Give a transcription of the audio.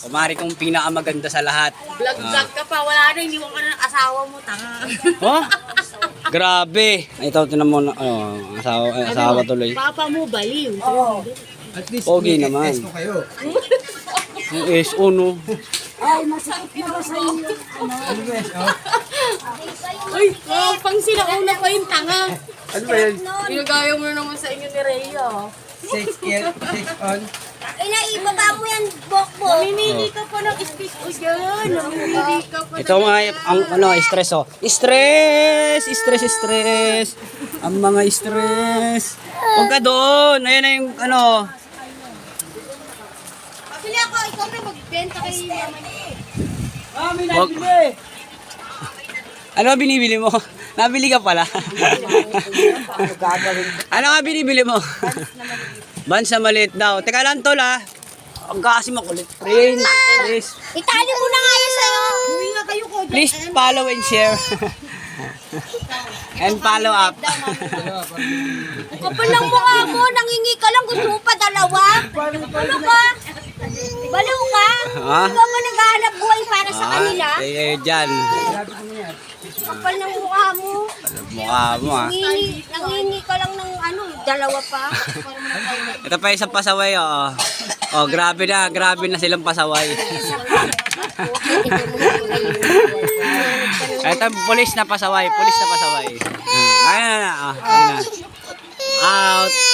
Kumari kong pinakamaganda sa lahat. Vlog-vlog ka pa, wala na, iniwan ka na ng asawa mo, tanga. Oh? Grabe. Ito, tinan mo na, asawa tuloy. Papa mo, baliw. At least Pogi may naman. test ko kayo. Yung SO, no? Ay, masakit na ba sa'yo? Ano ba yan? Oh, Uy, pang sila una pa yung tanga. ano ba yan? Ginagaya mo na naman sa inyo ni Rhea. 6 kill, 6 on. Inaibaba mo yan, Bokbok. Namimili ka pa ng speak o dyan. Namimili ka pa. Ito mga, stress, oh. Stress. Ang mga stress. Huwag ka doon. Ayan na yung, Pili ako, ikaw na magbenta kay mama niya. Wag. Ano nga binibili mo? Nabili ka pala. Ano nga binibili mo? Bansa maliit daw. Teka lang tol ha. Ang kasi makulit. Please. Itali mo na nga yan sa'yo. Uwi nga kayo ko. Please follow and share. And follow up. Kapal ng mukha mo, nangingi ka lang, gusto mo pa dalawa. Ano ka? Baliw ka? Ha? Ikaw ba naghahanap buhay para sa kanila? Dyan. Kapal ng mukha mo. Mukha mo ha. Nangingi ka lang ng dalawa pa. Ito pa isang pasaway oh. Oh, grabe na silang pasaway. Ito pulis na pasaway. Ayun na. Out.